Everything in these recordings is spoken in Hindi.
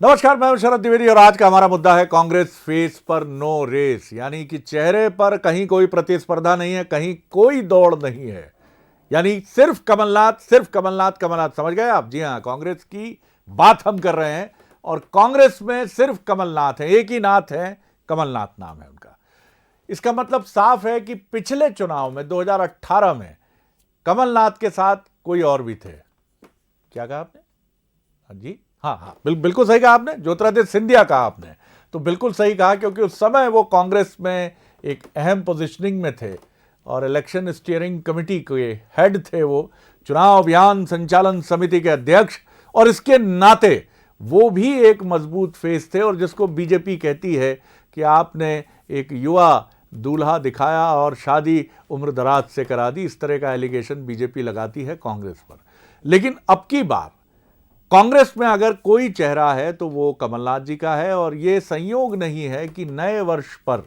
नमस्कार, मैं हूं शरद द्विवेदी और आज का हमारा मुद्दा है कांग्रेस फेस पर नो रेस, यानी कि चेहरे पर कहीं कोई प्रतिस्पर्धा नहीं है, कहीं कोई दौड़ नहीं है। यानी सिर्फ कमलनाथ, सिर्फ कमलनाथ, कमलनाथ। समझ गए आप? जी हां, कांग्रेस की बात हम कर रहे हैं और कांग्रेस में सिर्फ कमलनाथ है, एक ही नाथ है, कमलनाथ नाम है उनका। इसका मतलब साफ है कि पिछले चुनाव में 2018 में कमलनाथ के साथ कोई और भी थे। क्या कहा आपने? हाँ जी, हाँ, बिल्कुल सही कहा आपने। ज्योतिरादित्य सिंधिया कहा आपने, तो बिल्कुल सही कहा, क्योंकि उस समय वो कांग्रेस में एक अहम पोजीशनिंग में थे और इलेक्शन स्टीयरिंग कमेटी के हेड थे, वो चुनाव अभियान संचालन समिति के अध्यक्ष, और इसके नाते वो भी एक मजबूत फेस थे। और जिसको बीजेपी कहती है कि आपने एक युवा दूल्हा दिखाया और शादी उम्र दराज से करा दी, इस तरह का एलिगेशन बीजेपी लगाती है कांग्रेस पर। लेकिन अब की बार कांग्रेस में अगर कोई चेहरा है तो वो कमलनाथ जी का है। और ये संयोग नहीं है कि नए वर्ष पर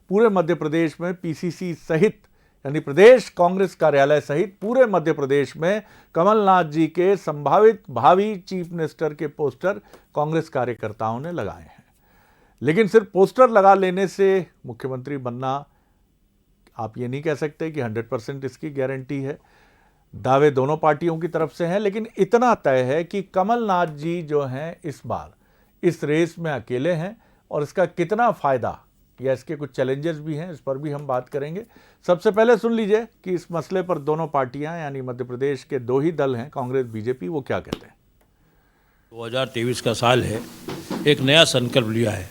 पूरे मध्य प्रदेश में पीसीसी सहित, यानी प्रदेश कांग्रेस कार्यालय सहित पूरे मध्य प्रदेश में कमलनाथ जी के संभावित भावी चीफ मिनिस्टर के पोस्टर कांग्रेस कार्यकर्ताओं ने लगाए हैं। लेकिन सिर्फ पोस्टर लगा लेने से मुख्यमंत्री बनना, आप ये नहीं कह सकते कि 100% इसकी गारंटी है। दावे दोनों पार्टियों की तरफ से हैं, लेकिन इतना तय है कि कमलनाथ जी जो हैं इस बार इस रेस में अकेले हैं। और इसका कितना फायदा या इसके कुछ चैलेंजेस भी हैं, इस पर भी हम बात करेंगे। सबसे पहले सुन लीजिए कि इस मसले पर दोनों पार्टियां, यानी मध्य प्रदेश के दो ही दल हैं, कांग्रेस बीजेपी, वो क्या कहते हैं। 2023 का साल है, एक नया संकल्प लिया है।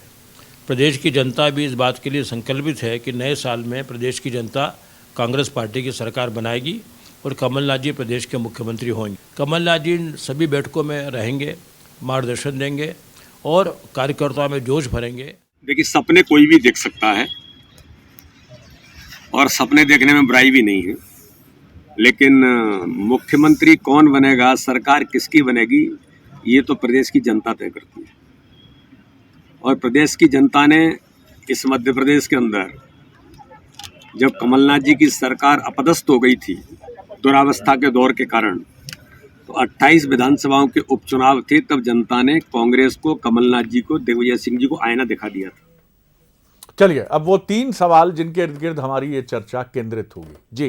प्रदेश की जनता भी इस बात के लिए संकल्पित है कि नए साल में प्रदेश की जनता कांग्रेस पार्टी की सरकार बनाएगी और कमलनाथ जी प्रदेश के मुख्यमंत्री होंगे। कमलनाथ जी सभी बैठकों में रहेंगे, मार्गदर्शन देंगे और कार्यकर्ताओं में जोश भरेंगे। देखिए, सपने कोई भी देख सकता है और सपने देखने में बुराई भी नहीं है, लेकिन मुख्यमंत्री कौन बनेगा, सरकार किसकी बनेगी, ये तो प्रदेश की जनता तय करती है। और प्रदेश की जनता ने इस मध्य प्रदेश के अंदर जब कमलनाथ जी की सरकार अपदस्थ हो गई थी दुरावस्था के दौर के कारण, तो 28 विधानसभाओं के उपचुनाव थे, तब जनता ने कांग्रेस को, कमलनाथ जी को, दिग्विजय सिंह जी को आईना दिखा दिया था। चलिए, अब वो 3 सवाल जिनके इर्द गिर्द हमारी ये चर्चा केंद्रित होगी। जी,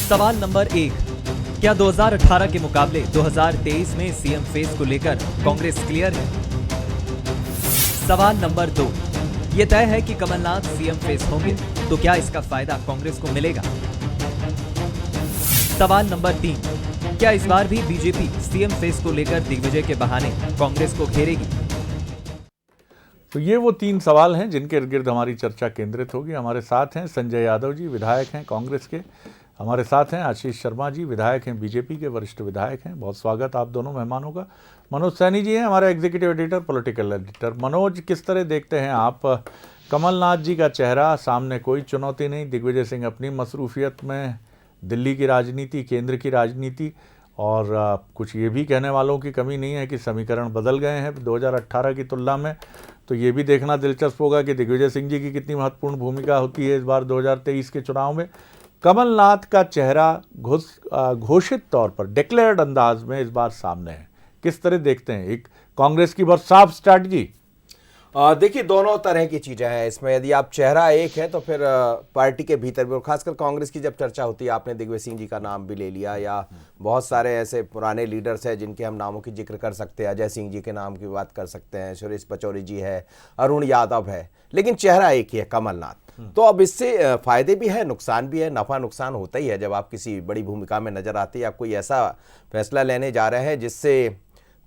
सवाल नंबर 1, क्या 2018 के मुकाबले 2023 में सीएम फेस को लेकर कांग्रेस क्लियर है? सवाल नंबर 2, ये तय है कि कमलनाथ सीएम फेस होंगे, तो क्या इसका फायदा कांग्रेस को मिलेगा? सवाल नंबर 3, क्या इस बार भी बीजेपी सीएम फेस को लेकर दिग्विजय के बहाने कांग्रेस को घेरेगी? तो ये वो 3 सवाल हैं जिनके इर्द गिर्द हमारी चर्चा केंद्रित होगी। हमारे साथ हैं संजय यादव जी, विधायक हैं कांग्रेस के। हमारे साथ हैं आशीष शर्मा जी, विधायक हैं बीजेपी के, वरिष्ठ विधायक हैं। बहुत स्वागत आप दोनों मेहमानों का। मनोज सैनी जी हैं हमारे executive editor, political editor. Manoj, किस तरह देखते हैं आप कमलनाथ जी का चेहरा? सामने कोई चुनौती नहीं, दिग्विजय सिंह अपनी मसरूफियत में, दिल्ली की राजनीति, केंद्र की राजनीति, और कुछ ये भी कहने वालों की कमी नहीं है कि समीकरण बदल गए हैं 2018 की तुलना में। तो ये भी देखना दिलचस्प होगा कि दिग्विजय सिंह जी की कितनी महत्वपूर्ण भूमिका होती है इस बार 2023 के चुनाव में। कमलनाथ का चेहरा घोषित तौर पर, डिक्लेयर्ड अंदाज में इस बार सामने है। किस तरह देखते हैं? एक कांग्रेस की बहुत साफ स्ट्रैटेजी। देखिए, दोनों तरह की चीज़ें हैं इसमें। यदि आप चेहरा एक है तो फिर पार्टी के भीतर भी, और खासकर कांग्रेस की जब चर्चा होती है, आपने दिग्विजय सिंह जी का नाम भी ले लिया, या बहुत सारे ऐसे पुराने लीडर्स हैं जिनके हम नामों की जिक्र कर सकते हैं। अजय सिंह जी के नाम की बात कर सकते हैं, सुरेश पचौरी जी है, अरुण यादव है, लेकिन चेहरा एक ही है, कमलनाथ। तो अब इससे फायदे भी है, नुकसान भी है। नफा नुकसान होता ही है जब आप किसी बड़ी भूमिका में नजर आते हैं, आप कोई ऐसा फैसला लेने जा रहे हैं जिससे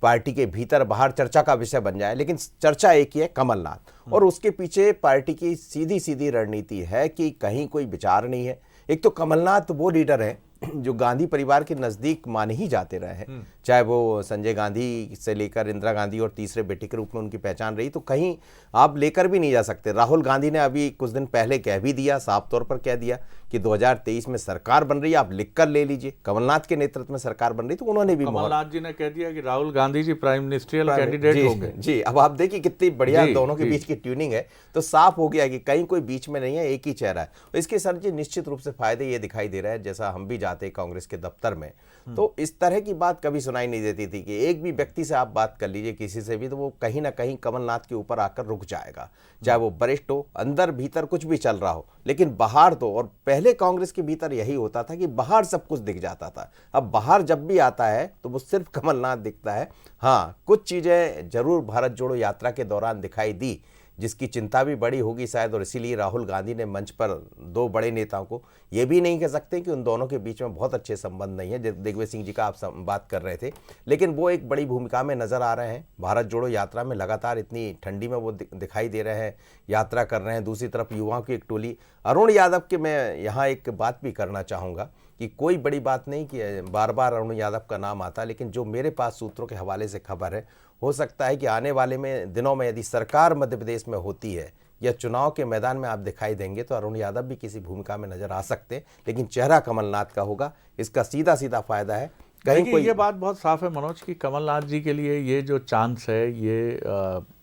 पार्टी के भीतर बाहर चर्चा का विषय बन जाए। लेकिन चर्चा एक ही है, कमलनाथ। और उसके पीछे पार्टी की सीधी सीधी रणनीति है कि कहीं कोई विचार नहीं है। एक तो कमलनाथ वो लीडर है जो गांधी परिवार के नज़दीक माने ही जाते रहे हैं, चाहे वो संजय गांधी से लेकर इंदिरा गांधी और तीसरे बेटे के रूप में उनकी पहचान रही, तो कहीं आप लेकर भी नहीं जा सकते। राहुल गांधी ने अभी कुछ दिन पहले कह भी दिया, साफ तौर पर कह दिया कि 2023 में सरकार बन रही है, आप लिख कर ले लीजिए, कमलनाथ के नेतृत्व में सरकार बन रही, तो उन्होंने भी कमलनाथ जी ने कह दिया कि Rahul Gandhi ji prime ministerial candidate होंगे। जी, अब आप देखिए कितनी बढ़िया दोनों के बीच की ट्यूनिंग है, तो साफ हो गया कि कहीं कोई बीच में नहीं है, एक ही चेहरा है। तो इसके सर जी निश्चित रूप से फायदे ये दिखाई दे रहे हैं, जैसा हम भी जाते कांग्रेस के दफ्तर में, तो इस तरह की बात कभी सुनाई नहीं देती थी कि एक भी व्यक्ति से आप बात कर लीजिए किसी से भी, तो वो कहीं ना कहीं कमलनाथ के ऊपर आकर रुक जाएगा, चाहे वो वरिष्ठ हो, अंदर भीतर कुछ भी चल रहा हो, लेकिन बाहर तो, और पहले कांग्रेस के भीतर यही होता था कि बाहर सब कुछ दिख जाता था, अब बाहर जब भी आता है तो वो सिर्फ कमलनाथ दिखता है। हाँ, कुछ चीजें जरूर भारत जोड़ो यात्रा के दौरान दिखाई दी जिसकी चिंता भी बड़ी होगी शायद, और इसीलिए राहुल गांधी ने मंच पर दो बड़े नेताओं को, ये भी नहीं कह सकते कि उन दोनों के बीच में बहुत अच्छे संबंध नहीं है, दिग्विजय सिंह जी का आप बात कर रहे थे, लेकिन वो एक बड़ी भूमिका में नजर आ रहे हैं भारत जोड़ो यात्रा में, लगातार इतनी ठंडी में वो दिखाई दे रहे हैं, यात्रा कर रहे हैं। दूसरी तरफ युवाओं की एक टोली, अरुण यादव के मैं यहाँ एक बात भी करना चाहूँगा कि कोई बड़ी बात नहीं कि बार बार अरुण यादव का नाम आता, लेकिन जो मेरे पास सूत्रों के हवाले से खबर है, हो सकता है कि आने वाले दिनों में यदि सरकार मध्य प्रदेश में होती है या चुनाव के मैदान में आप दिखाई देंगे तो अरुण यादव भी किसी भूमिका में नजर आ सकते हैं, लेकिन चेहरा कमलनाथ का होगा, इसका सीधा सीधा फायदा है। कहीं कोई ये बात बहुत साफ है मनोज कि कमलनाथ जी के लिए ये जो चांस है, ये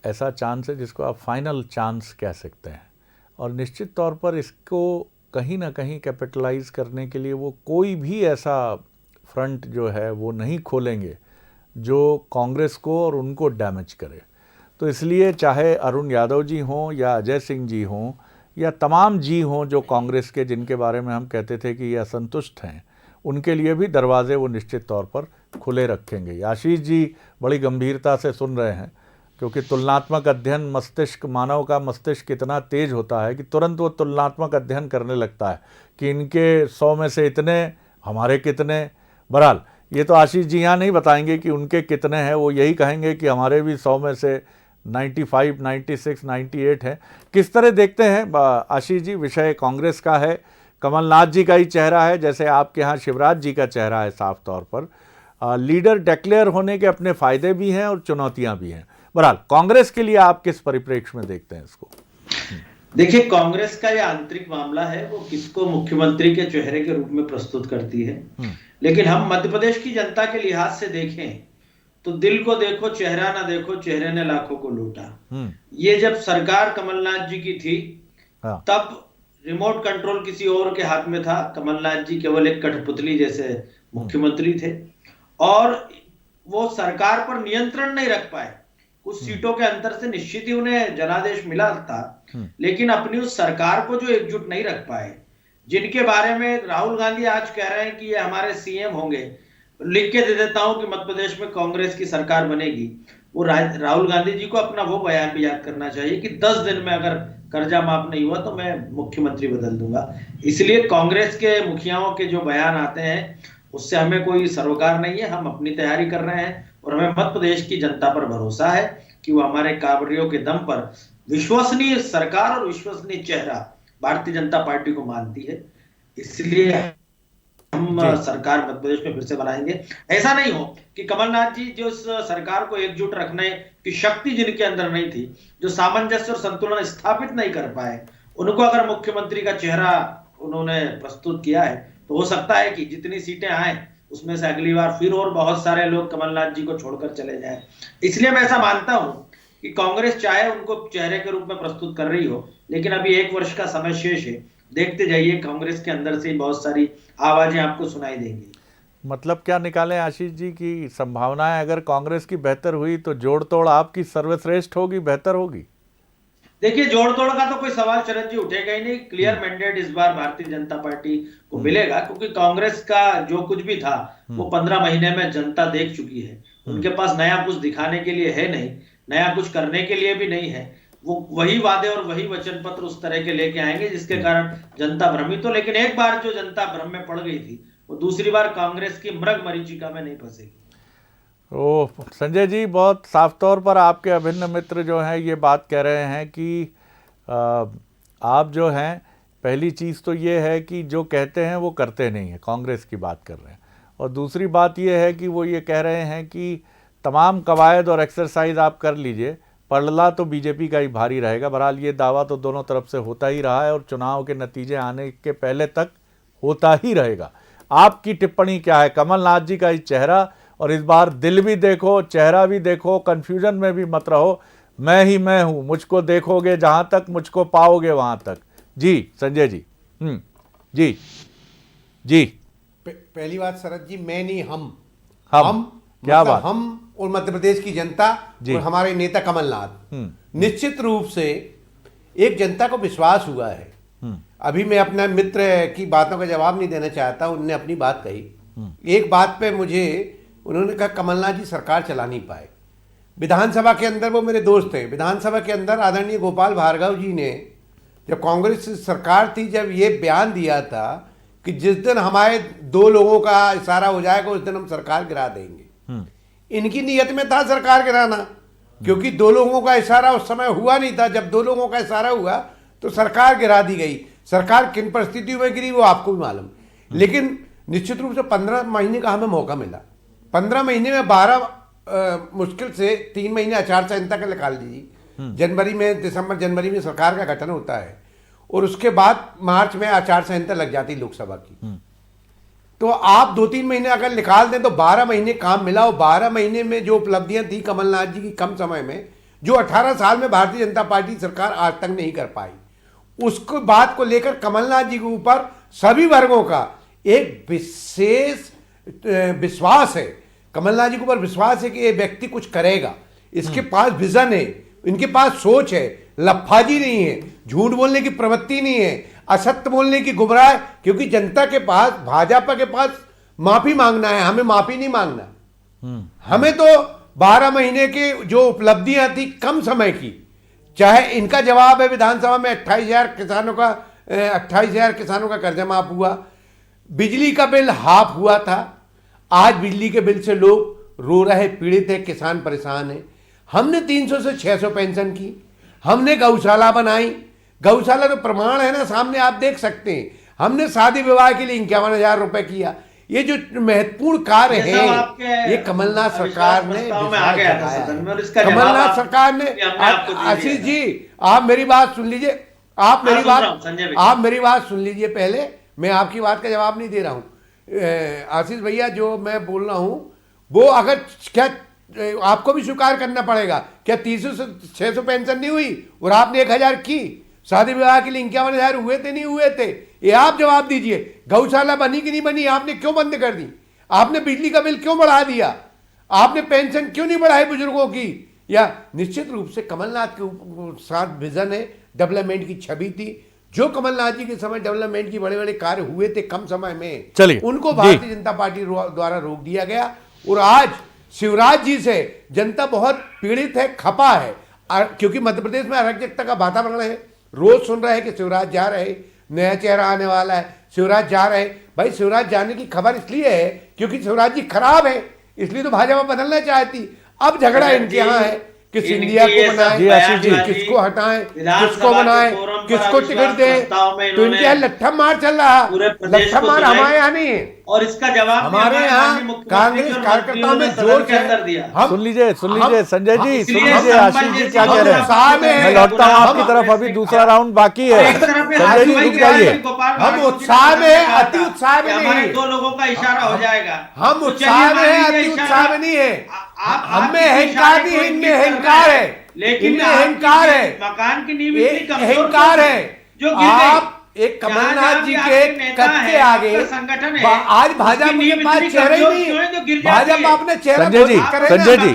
ऐसा चांस है जिसको आप फाइनल चांस कह सकते हैं, और निश्चित तौर पर इसको कहीं ना कहीं कैपिटलाइज करने के लिए वो कोई भी ऐसा फ्रंट जो है वो नहीं खोलेंगे जो कांग्रेस को और उनको डैमेज करे। तो इसलिए चाहे अरुण यादव जी हों या अजय सिंह जी हों या तमाम जी हों जो कांग्रेस के, जिनके बारे में हम कहते थे कि ये असंतुष्ट हैं, उनके लिए भी दरवाजे वो निश्चित तौर पर खुले रखेंगे। आशीष जी बड़ी गंभीरता से सुन रहे हैं, क्योंकि तुलनात्मक अध्ययन, मस्तिष्क, मानव का मस्तिष्क इतना तेज होता है कि तुरंत वो तुलनात्मक अध्ययन करने लगता है कि इनके 100 में से इतने, हमारे कितने। बहरहाल ये तो आशीष जी यहाँ नहीं बताएंगे कि उनके कितने हैं, वो यही कहेंगे कि हमारे भी 100 में से 95, 96, 98 हैं। किस तरह देखते हैं आशीष जी, विषय कांग्रेस का है, कमलनाथ जी का ही चेहरा है, जैसे आपके यहाँ शिवराज जी का चेहरा है साफ तौर पर, लीडर डिक्लेयर होने के अपने फायदे भी हैं और चुनौतियां भी हैं। बहरहाल कांग्रेस के लिए आप किस परिप्रेक्ष्य में देखते हैं इसको? देखिए, कांग्रेस का यह आंतरिक मामला है, वो किसको मुख्यमंत्री के चेहरे के रूप में प्रस्तुत करती है, लेकिन हम मध्य प्रदेश की जनता के लिहाज से देखें तो दिल को देखो चेहरा ना देखो, चेहरे ने लाखों को लूटा। ये जब सरकार कमलनाथ जी की थी तब रिमोट कंट्रोल किसी और के हाथ में था, कमलनाथ जी केवल एक कठपुतली जैसे मुख्यमंत्री थे और वो सरकार पर नियंत्रण नहीं रख पाए। कुछ सीटों के अंतर से निश्चित ही उन्हें जनादेश मिला था, लेकिन अपनी उस सरकार को जो एकजुट नहीं रख पाए, जिनके बारे में राहुल गांधी आज कह रहे हैं कि ये हमारे सीएम होंगे, लिख के दे देता हूं कि मध्य प्रदेश में कांग्रेस की सरकार बनेगी। वो राहुल गांधी जी को अपना वो बयान भी याद करना चाहिए कि 10 दिन में अगर कर्जा माफ नहीं हुआ तो मैं मुख्यमंत्री बदल दूंगा। इसलिए कांग्रेस के मुखियाओं के जो बयान आते हैं उससे हमें कोई सरोकार नहीं है, हम अपनी तैयारी कर रहे हैं और हमें मध्य प्रदेश की जनता पर भरोसा है कि वो हमारे कार्यों के दम पर विश्वसनीय सरकार और विश्वसनीय चेहरा भारतीय जनता पार्टी को मानती है। इसलिए हम सरकार मध्य प्रदेश में फिर से बनाएंगे। ऐसा नहीं हो कि कमलनाथ जी जो इस सरकार को एकजुट रखने की शक्ति जिनके अंदर नहीं थी, जो सामंजस्य और संतुलन स्थापित नहीं कर पाए, उनको अगर मुख्यमंत्री का चेहरा उन्होंने प्रस्तुत किया है तो हो सकता है कि जितनी सीटें आए उसमें से अगली बार फिर और बहुत सारे लोग कमलनाथ जी को छोड़कर चले जाएं। इसलिए मैं ऐसा मानता हूं कि कांग्रेस चाहे उनको चेहरे के रूप में प्रस्तुत कर रही हो, लेकिन अभी 1 वर्ष का समय शेष है, देखते जाइए, कांग्रेस के अंदर से बहुत सारी आवाजें आपको सुनाई देंगी। मतलब क्या निकालें आशीष जी की संभावनाएं, अगर कांग्रेस की बेहतर हुई तो जोड़ तोड़ आपकी सर्वश्रेष्ठ होगी, बेहतर होगी? देखिए, जोड़ तोड़ का तो कोई सवाल शरद जी उठेगा ही नहीं। क्लियर मैंडेट इस बार भारतीय जनता पार्टी को मिलेगा, क्योंकि कांग्रेस का जो कुछ भी था वो 15 महीने में जनता देख चुकी है। उनके पास नया कुछ दिखाने के लिए है नहीं, नया कुछ करने के लिए भी नहीं है। वो वही वादे और वही वचन पत्र उस तरह के लेके आएंगे जिसके कारण जनता भ्रमित हो। लेकिन एक बार जो जनता भ्रम में पड़ गई थी वो दूसरी बार कांग्रेस की मृग मरीचिका में नहीं फंसेगी। ओह, संजय जी बहुत साफ तौर पर आपके अभिन्न मित्र जो हैं ये बात कह रहे हैं कि आप जो हैं, पहली चीज़ तो ये है कि जो कहते हैं वो करते नहीं हैं, कांग्रेस की बात कर रहे हैं, और दूसरी बात ये है कि वो ये कह रहे हैं कि तमाम कवायद और एक्सरसाइज आप कर लीजिए, पलड़ा तो बीजेपी का ही भारी रहेगा। बहरहाल ये दावा तो दोनों तरफ से होता ही रहा है और चुनाव के नतीजे आने के पहले तक होता ही रहेगा। आपकी टिप्पणी क्या है? कमलनाथ जी का ही चेहरा, और इस बार दिल भी देखो, चेहरा भी देखो, कंफ्यूजन में भी मत रहो। मैं ही मैं हूं, मुझको देखोगे जहां तक, मुझको पाओगे वहां तक। जी संजय जी। जी जी। पहली बात शरद जी, मैं नहीं, हम क्या मतलब बात? हम और मध्य प्रदेश की जनता जी। और हमारे नेता कमलनाथ, निश्चित रूप से एक जनता को विश्वास हुआ है। अभी मैं अपने मित्र की बातों का जवाब नहीं देना चाहता, उन्होंने अपनी बात कही। एक बात पे मुझे उन्होंने कहा कमलनाथ जी सरकार चला नहीं पाए। विधानसभा के अंदर, वो मेरे दोस्त हैं, विधानसभा के अंदर आदरणीय गोपाल भार्गव जी ने, जब कांग्रेस सरकार थी, जब ये बयान दिया था कि जिस दिन हमारे 2 लोगों का इशारा हो जाएगा उस दिन हम सरकार गिरा देंगे। इनकी नीयत में था सरकार गिराना, क्योंकि 2 लोगों का इशारा उस समय हुआ नहीं था। जब 2 लोगों का इशारा हुआ तो सरकार गिरा दी गई। सरकार किन परिस्थितियों में गिरी वो आपको भी मालूम। लेकिन निश्चित रूप से 15 महीने का हमें मौका मिला। 15 महीने में 12 मुश्किल से 3 महीने आचार संहिता का निकाल दीजिए। जनवरी में, दिसंबर जनवरी में सरकार का गठन होता है और उसके बाद मार्च में आचार संहिता लग जाती लोकसभा की। तो आप 2-3 महीने अगर निकाल दें तो 12 महीने काम मिला। और 12 महीने में जो उपलब्धियां थी कमलनाथ जी की कम समय में, जो 18 साल में भारतीय जनता पार्टी सरकार आज तक नहीं कर पाई, उसको बात को लेकर कमलनाथ जी के ऊपर सभी वर्गों का एक विशेष विश्वास है। कमलनाथ जी के ऊपर विश्वास है कि ये व्यक्ति कुछ करेगा। इसके पास विजन है, इनके पास सोच है, लफाजी नहीं है, झूठ बोलने की प्रवृत्ति नहीं है, असत्य बोलने की गुमराह। क्योंकि जनता के पास, भाजपा के पास माफी मांगना है, हमें माफी नहीं मांगना। हमें तो 12 महीने की जो उपलब्धियां थी कम समय की, चाहे इनका जवाब है विधानसभा में 28,000 किसानों का कर्जा माफ हुआ, बिजली का बिल हाफ हुआ था। आज बिजली के बिल से लोग रो रहे, पीड़ित है, किसान परेशान है। हमने 300 से 600 पेंशन की, हमने गौशाला बनाई। गौशाला तो प्रमाण है ना, सामने आप देख सकते हैं। हमने शादी विवाह के लिए 51,000 रुपए किया। ये जो महत्वपूर्ण कार्य है, ये कमलनाथ सरकार ने, कमलनाथ सरकार ने। आशीष जी, आप मेरी बात सुन लीजिए, आप मेरी बात सुन लीजिए पहले। मैं आपकी बात का जवाब नहीं दे रहा हूं आशीष भैया। जो मैं बोल रहा हूं वो अगर क्या आपको भी स्वीकार करना पड़ेगा, क्या 300 से 600 पेंशन नहीं हुई और आपने 1,000 की? शादी विवाह के लिए 51,000 हुए थे, नहीं हुए थे? ये आप जवाब दीजिए। गौशाला बनी कि नहीं बनी? आपने क्यों बंद कर दी? आपने बिजली का बिल क्यों बढ़ा दिया? आपने पेंशन क्यों नहीं बढ़ाई बुजुर्गों की? या निश्चित रूप से कमलनाथ के साथ विजन है, डेवलपमेंट की छवि थी। जो कमलनाथ जी के समय डेवलपमेंट की बड़े बड़े कार्य हुए थे कम समय में, चलिए, उनको भारतीय जनता पार्टी द्वारा रोक दिया गया। और आज शिवराज जी से जनता बहुत पीड़ित है, खपा है, क्योंकि मध्य प्रदेश में अराजकता का वातावरण है। रोज सुन रहे हैं कि शिवराज जा रहे, नया चेहरा आने वाला है, शिवराज जा रहे। भाई शिवराज जाने की खबर इसलिए है क्योंकि शिवराज जी खराब है, इसलिए तो भाजपा बदलना चाहती। अब झगड़ा इनके यहाँ है कि सिंधिया को बनाए, किसको हटाएं, किसको बनाएं, किसको टिकट दें। तो इनके यहाँ लट्ठम मार चल रहा है। लट्ठम मार हमारे यहाँ नहीं है, और इसका जवाब हमारे यहाँ कांग्रेस कार्यकर्ताओं में जोर के अंदर दिया। सुन लीजिए संजय जी, सुन लीजिए आशीष जी क्या कह रहे हैं। मैं लौटता हूँ आपकी तरफ, अभी दूसरा राउंड बाकी है। संजय जी रुक जाइए। हम उत्साह में, अति उत्साह में नहीं। 2 लोगों का इशारा हो जाएगा। हम उत्साह में है, अति उत्साह में नहीं है। हमें अहंकार नहीं है, इनमें अहंकार है, लेकिन इनमें अहंकार है, मकान की नींव इतनी कमजोर अहंकार है। जो गिर गई। आप एक कमलनाथ जी के कद के आगे संगठन है, आज भाजपा के पास चेहरा ही नहीं है। भाजपा अपने चेहरा संजय जी, संजय जी,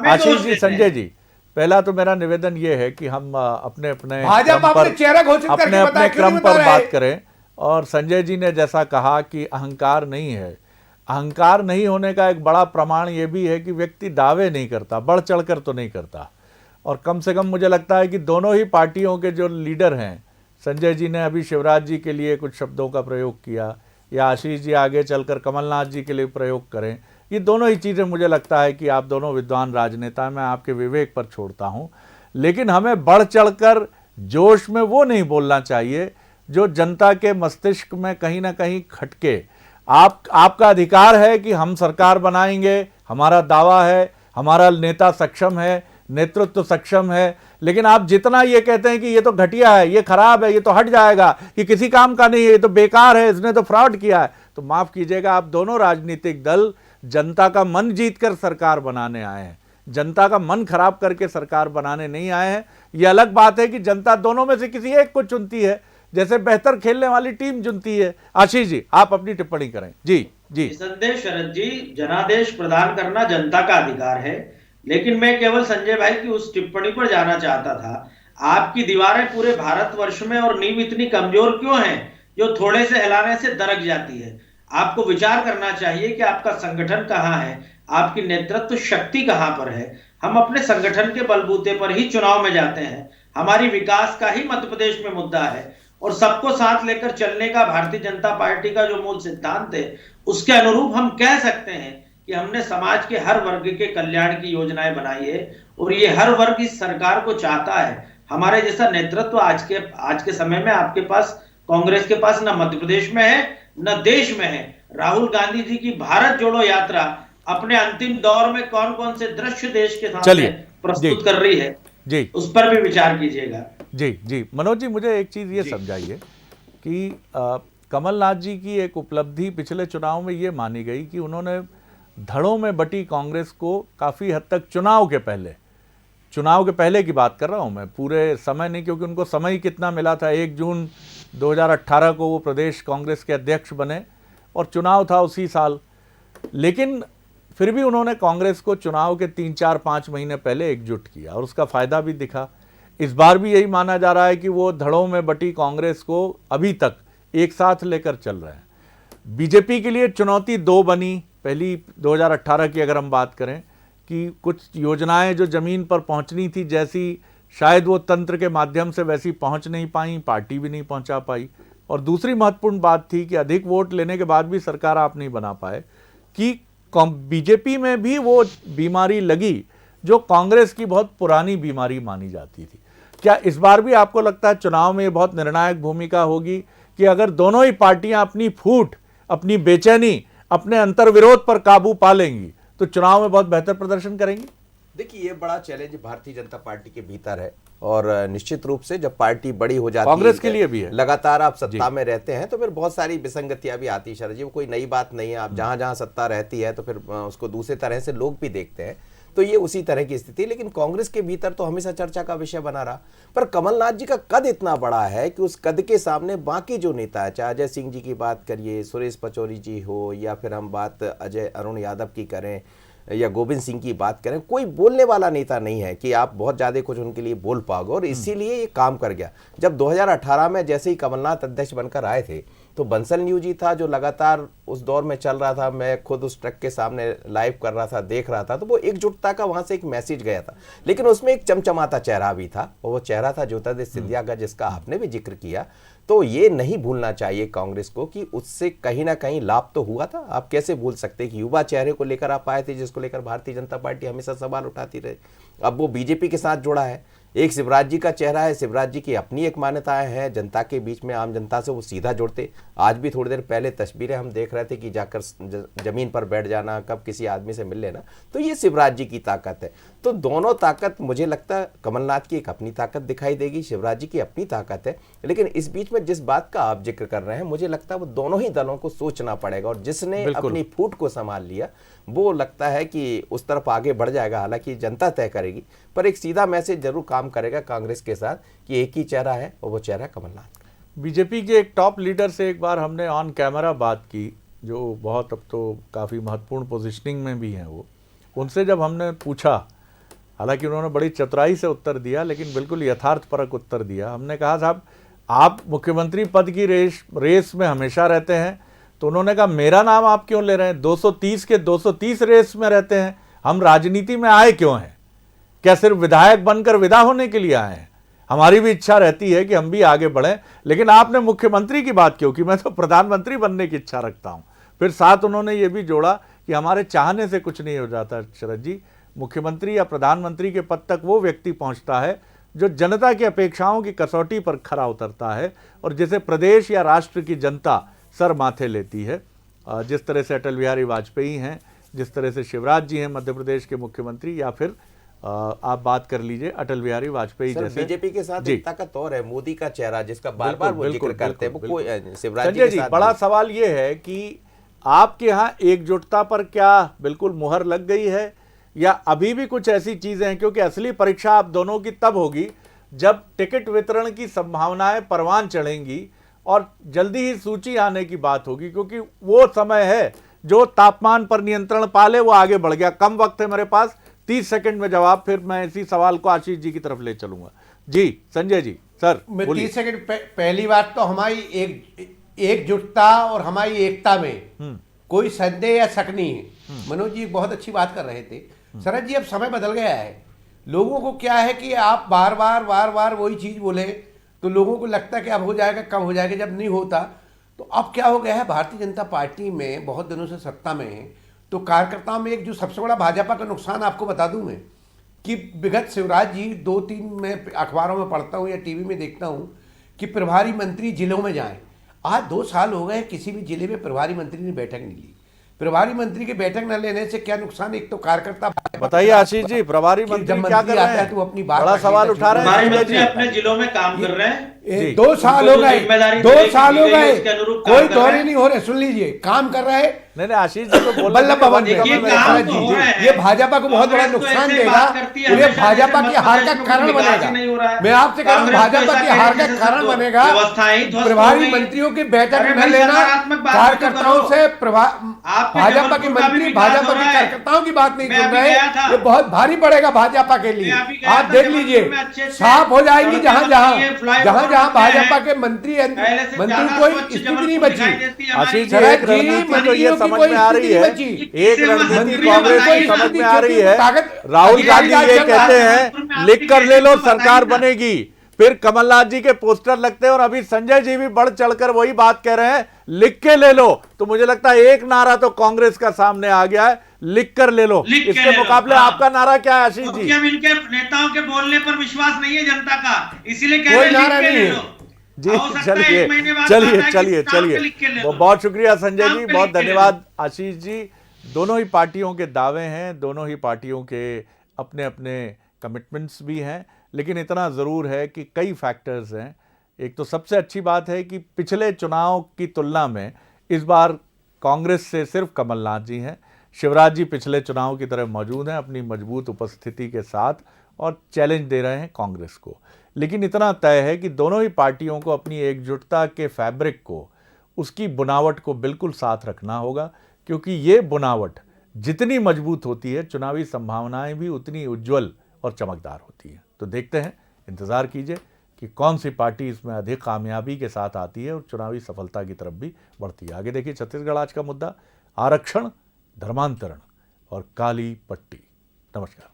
आशीष जी, संजय जी, पहला तो मेरा निवेदन ये है कि हम अपने अपने क्रम पर बात करें। और संजय जी ने जैसा कहा कि अहंकार नहीं है, अहंकार नहीं होने का एक बड़ा प्रमाण ये भी है कि व्यक्ति दावे नहीं करता, बढ़ चढ़कर तो नहीं करता। और कम से कम मुझे लगता है कि दोनों ही पार्टियों के जो लीडर हैं, संजय जी ने अभी शिवराज जी के लिए कुछ शब्दों का प्रयोग किया, या आशीष जी आगे चलकर कमलनाथ जी के लिए प्रयोग करें, ये दोनों ही चीज़ें मुझे लगता है कि आप दोनों विद्वान राजनेता, मैं आपके विवेक पर छोड़ता हूँ। लेकिन हमें बढ़ चढ़कर जोश में वो नहीं बोलना चाहिए जो जनता के मस्तिष्क में कहीं ना कहीं खटके। आपका अधिकार है कि हम सरकार बनाएंगे, हमारा दावा है, हमारा नेता सक्षम है, नेतृत्व सक्षम है, लेकिन आप जितना ये कहते हैं कि ये तो घटिया है, ये खराब है, ये तो हट जाएगा, ये किसी काम का नहीं है, ये तो बेकार है, इसने तो फ्रॉड किया है, तो माफ कीजिएगा, आप दोनों राजनीतिक दल जनता का मन जीतकर सरकार बनाने आए हैं, जनता का मन खराब करके सरकार बनाने नहीं आए हैं। ये अलग बात है कि जनता दोनों में से किसी एक को चुनती है, जैसे बेहतर खेलने वाली टीम चुनती है। आशीष जी, आप अपनी टिप्पणी करें। जी जी। निसंदेह शरद जी, जनादेश प्रदान करना जनता का अधिकार है, लेकिन मैं केवल संजय भाई की उस टिप्पणी पर जाना चाहता था। आपकी दीवारें पूरे भारतवर्ष में और नींव इतनी कमजोर क्यों हैं जो थोड़े से हिलाने से दरक जाती है? आपको विचार करना चाहिए कि आपका संगठन कहां है, आपकी नेतृत्व शक्ति कहां पर है। हम अपने संगठन के बलबूते पर ही चुनाव में जाते हैं। हमारी विकास का ही मध्य प्रदेश में मुद्दा है और सबको साथ लेकर चलने का भारतीय जनता पार्टी का जो मूल सिद्धांत है, उसके अनुरूप हम कह सकते हैं कि हमने समाज के हर वर्ग के कल्याण की योजनाएं बनाई है और ये हर वर्ग इस सरकार को चाहता है। हमारे जैसा नेतृत्व आज के समय में आपके पास, कांग्रेस के पास न मध्य प्रदेश में है न देश में है। राहुल गांधी जी की भारत जोड़ो यात्रा अपने अंतिम दौर में कौन कौन से दृश्य देश के सामने प्रस्तुत कर रही है जी, उस पर भी विचार कीजिएगा। जी जी। मनोज जी, मुझे एक चीज ये समझाइए कि कमलनाथ जी की एक उपलब्धि पिछले चुनाव में ये मानी गई कि उन्होंने धड़ों में बटी कांग्रेस को काफी हद तक चुनाव के पहले की बात कर रहा हूं मैं, पूरे समय नहीं, क्योंकि उनको समय ही कितना मिला था। 1 जून 2018 को वो प्रदेश कांग्रेस के अध्यक्ष बने और चुनाव था उसी साल, लेकिन फिर भी उन्होंने कांग्रेस को चुनाव के 3, 4, 5 महीने पहले एकजुट किया और उसका फायदा भी दिखा। इस बार भी यही माना जा रहा है कि वो धड़ों में बटी कांग्रेस को अभी तक एक साथ लेकर चल रहे हैं। बीजेपी के लिए चुनौती 2 बनी। पहली 2018 की अगर हम बात करें कि कुछ योजनाएं जो जमीन पर पहुंचनी थी, जैसी शायद वो तंत्र के माध्यम से वैसी पहुंच नहीं पाई, पार्टी भी नहीं पहुंचा पाई। और दूसरी महत्वपूर्ण बात थी कि अधिक वोट लेने के बाद भी सरकार आप नहीं बना पाए, कि बीजेपी में भी वो बीमारी लगी जो कांग्रेस की बहुत पुरानी बीमारी मानी जाती थी। क्या इस बार भी आपको लगता है चुनाव में बहुत निर्णायक भूमिका होगी कि अगर दोनों ही पार्टियां अपनी फूट, अपनी बेचैनी, अपने अंतर्विरोध पर काबू पा लेंगी तो चुनाव में बहुत बेहतर प्रदर्शन करेंगी? देखिए, ये बड़ा चैलेंज भारतीय जनता पार्टी के भीतर है और निश्चित रूप से जब पार्टी बड़ी हो जाती है, कांग्रेस के लिए भी है, लगातार आप सत्ता में रहते हैं तो फिर बहुत सारी विसंगतियां भी आती है। शरद जी, वो कोई नई बात नहीं है। आप जहां जहां सत्ता रहती है तो फिर उसको दूसरे तरह से लोग भी देखते हैं, तो ये उसी तरह की स्थिति। लेकिन कांग्रेस के भीतर तो हमेशा चर्चा का विषय बना रहा। पर कमलनाथ जी का कद इतना बड़ा है कि उस कद के सामने बाकी जो नेता है, चाहे अजय सिंह जी की बात करिए, सुरेश पचौरी जी हो, या फिर हम बात अरुण यादव की करें या गोविंद सिंह की बात करें, कोई बोलने वाला नेता नहीं है कि आप बहुत ज़्यादा कुछ उनके लिए बोल पाओगे। और इसीलिए ये काम कर गया। जब 2018 में जैसे ही कमलनाथ अध्यक्ष बनकर आए थे तो बंसल न्यूज जी था जो लगातार उस दौर में चल रहा था। मैं खुद उस ट्रक के सामने लाइव कर रहा था, देख रहा था, तो वो एकजुटता का वहां से एक मैसेज गया था। लेकिन उसमें एक चमचमाता चेहरा भी था, और वो चेहरा था ज्योतिरादित्य सिंधिया का, जिसका आपने भी जिक्र किया। तो ये नहीं भूलना चाहिए कांग्रेस को कि उससे कहीं ना कहीं लाभ तो हुआ था। आप कैसे भूल सकते कि युवा चेहरे को लेकर आप आए थे, जिसको लेकर भारतीय जनता पार्टी हमेशा सवाल उठाती रही। अब वो बीजेपी के साथ जुड़ा है। एक शिवराज जी का चेहरा है, शिवराज जी की अपनी एक मान्यताएं हैं जनता के बीच में, आम जनता से वो सीधा जुड़ते। आज भी थोड़ी देर पहले तस्वीरें हम देख रहे थे कि जाकर जमीन पर बैठ जाना, कब किसी आदमी से मिल लेना, तो ये शिवराज जी की ताकत है। तो दोनों ताकत, मुझे लगता है कमलनाथ की एक अपनी ताकत दिखाई देगी, शिवराज जी की अपनी ताकत है। लेकिन इस बीच में जिस बात का आप जिक्र कर रहे हैं, मुझे लगता है वो दोनों ही दलों को सोचना पड़ेगा, और जिसने अपनी फूट को संभाल लिया वो लगता है कि उस तरफ आगे बढ़ जाएगा। हालांकि जनता तय करेगी, पर एक सीधा मैसेज जरूर काम करेगा कांग्रेस के साथ कि एक ही चेहरा है और वो चेहरा कमलनाथ। बीजेपी के एक टॉप लीडर से एक बार हमने ऑन कैमरा बात की, जो बहुत अब तो काफ़ी महत्वपूर्ण पोजीशनिंग में भी हैं वो। उनसे जब हमने पूछा, हालांकि उन्होंने बड़ी चतुराई से उत्तर दिया लेकिन बिल्कुल यथार्थपरक उत्तर दिया। हमने कहा साहब आप मुख्यमंत्री पद की रेस में हमेशा रहते हैं, तो उन्होंने कहा मेरा नाम आप क्यों ले रहे हैं? 230 के 230 रेस में रहते हैं, हम राजनीति में आए क्यों हैं? क्या सिर्फ विधायक बनकर विदा होने के लिए आए हैं? हमारी भी इच्छा रहती है कि हम भी आगे बढ़ें, लेकिन आपने मुख्यमंत्री की बात क्यों की? मैं तो प्रधानमंत्री बनने की इच्छा रखता हूं। फिर साथ उन्होंने ये भी जोड़ा कि हमारे चाहने से कुछ नहीं हो जाता शरद जी, मुख्यमंत्री या प्रधानमंत्री के पद तक वो व्यक्ति पहुंचता है जो जनता की अपेक्षाओं की कसौटी पर खरा उतरता है और जिसे प्रदेश या राष्ट्र की जनता सर माथे लेती है। जिस तरह से अटल बिहारी वाजपेयी हैं, जिस तरह से शिवराज जी हैं मध्य प्रदेश के मुख्यमंत्री, या फिर आप बात कर लीजिए अटल बिहारी वाजपेयी सर जैसे। बीजेपी के साथ जी। एकता का तौर है, मोदी का चेहरा जिसका बार बिल्कुल, बार वो जिक्र बिल्कुल, करते हैं, वो बिल्कुल, कोई शिवराज जी संजय के जी, साथ बड़ा भी। सवाल ये है कि आपके यहाँ एकजुटता पर क्या बिल्कुल मुहर लग गई है या अभी भी कुछ ऐसी चीजें हैं? क्योंकि असली परीक्षा आप दोनों की तब होगी जब टिकट वितरण की संभावनाएं परवान चढ़ेंगी और जल्दी ही सूची आने की बात होगी, क्योंकि वो समय है जो तापमान पर नियंत्रण पाले वो आगे बढ़ गया। कम वक्त है मेरे पास, 30 सेकंड में जवाब, फिर मैं इसी सवाल को आशीष जी की तरफ ले चलूंगा। जी संजय जी, सर मैं बोलिए। 30 सेकंड पहली बात तो हमारी एकजुटता और हमारी एकता में कोई संदेह या शक नहीं है। मनोज जी बहुत अच्छी बात कर रहे थे। शरद जी अब समय बदल गया है, लोगों को क्या है कि आप बार बार वही चीज बोले तो लोगों को लगता है कि अब हो जाएगा, कब हो जाएगा, जब नहीं होता। तो अब क्या हो गया है, भारतीय जनता पार्टी में बहुत दिनों से सत्ता में है, तो कार्यकर्ताओं में एक जो सबसे बड़ा भाजपा का नुकसान आपको बता दूं मैं कि विगत शिवराज जी 2-3 मैं अखबारों में पढ़ता हूं या टीवी में देखता हूं कि प्रभारी मंत्री जिलों में जाएं। आज 2 साल हो गए किसी भी जिले में प्रभारी मंत्री ने बैठक नहीं ली। प्रभारी मंत्री की बैठक न लेने से क्या नुकसान, एक तो कार्यकर्ता बताइए आशीष जी, प्रभारी मंत्री क्या कर रहे हैं? तो अपनी बात बड़ा सवाल उठा रहे हैं प्रभारी संजय मंत्री जी। अपने जिलों में काम कर रहे हैं। जी। 2 साल हो उनको जो गए, जिम्मेदारी 2 साल हो दी गई है, गए, उसके अनुरूप काम कोई कर रहे दौरे हैं। नहीं हो रहे। सुन लीजिए, काम कर रहे हैं। नहीं आशीष जी तो बोल बल्लभ भवन में। देखिए, मेरे काम शरद तो जी, हो रहा है। ये भाजपा को बहुत बड़ा कांग्रेस तो नुकसान ऐसे देगा, बात करती है, उन्हें हमेशा भाजपा जैसे की हार का मध्य प्रदेश में कारण कोई विकास बनेगा। ही नहीं हो रहा है। मैं आपसे कह रहा हूं कांग्रेस तो भाजपा ऐसा की कहने हार का जैसे कारण तो बनेगा व्यवस्थाएं ही ध्वस्त हो प्रभारी गई। मंत्रियों की बैठक अरे न भाई, लेना, सकारात्मक बात कार्यकर्ताओं तो करो। से आपके भाजपा के जबलपुर का भी मंत्री विकास भाजपा हो के रहा है। कार्यकर्ताओं की बात नहीं मैं सुन अभी रहे, गया था। ये बहुत भारी पड़ेगा भाजपा के लिए। मैं अभी गया आप था देख जबलपुर लीजिए, में अच्छे अच्छे साफ हो जाएगी सड़कें जहां बनती हैं, फ्लाईओवर जहां बनते हैं। भाजपा के मंत्री पहले से ज्यादा कोई स्वच्छ स्थिति जबलपुर नहीं दिखाई बची। देती है हमारी। आशीष जी, शरद एक जी, रणनीति तो मंत्रियों ये की समझ कोई में आ रही स्थिति है, नहीं बची। एक किसी रणनीति मंत्री कांग्रेस बताइए, की समझ में आ रही क्योंकि है। ताकत- राहुल अभी गांधी आज ये जब कहते जबलपुर में हैं आपकी लिख कर ले कैसे लो तो बताइए सरकार ना। बनेगी, फिर कमलनाथ जी के पोस्टर लगते हैं और अभी संजय जी भी बढ़ चढ़कर वही बात कह रहे हैं, लिख के ले लो। तो मुझे लगता है एक नारा तो कांग्रेस का सामने आ गया है, लिख कर ले लो। लिख के इसके ले लो, मुकाबले हाँ। आपका नारा क्या है आशीष जी? क्योंकि अब इनके नेताओं के बोलने पर विश्वास नहीं है जनता का, इसीलिए कह कोई रहे हैं, नारा लिख के नहीं ले है। लो। जी हो सकता है चलिए एक महीने बाद चलिए आता है कि चलिए नाम पे चलिए लिख के ले लो। बहुत शुक्रिया संजय नाम जी, पे बहुत लिख के ले लो। धन्यवाद आशीष जी। दोनों ही पार्टियों के दावे हैं, दोनों ही पार्टियों के अपने अपने कमिटमेंट्स भी हैं, लेकिन इतना ज़रूर है कि कई फैक्टर्स हैं। एक तो सबसे अच्छी बात है कि पिछले चुनाव की तुलना में इस बार कांग्रेस से सिर्फ कमलनाथ जी हैं। शिवराज जी पिछले चुनाव की तरह मौजूद हैं अपनी मजबूत उपस्थिति के साथ और चैलेंज दे रहे हैं कांग्रेस को। लेकिन इतना तय है कि दोनों ही पार्टियों को अपनी एकजुटता के फैब्रिक को, उसकी बुनावट को बिल्कुल साथ रखना होगा, क्योंकि ये बुनावट जितनी मजबूत होती है, चुनावी संभावनाएं भी उतनी उज्जवल और चमकदार होती हैं। तो देखते हैं, इंतज़ार कीजिए कि कौन सी पार्टी इसमें अधिक कामयाबी के साथ आती है और चुनावी सफलता की तरफ भी बढ़ती है। आगे देखिए छत्तीसगढ़ आज का मुद्दा, आरक्षण, धर्मांतरण और काली पट्टी। नमस्कार।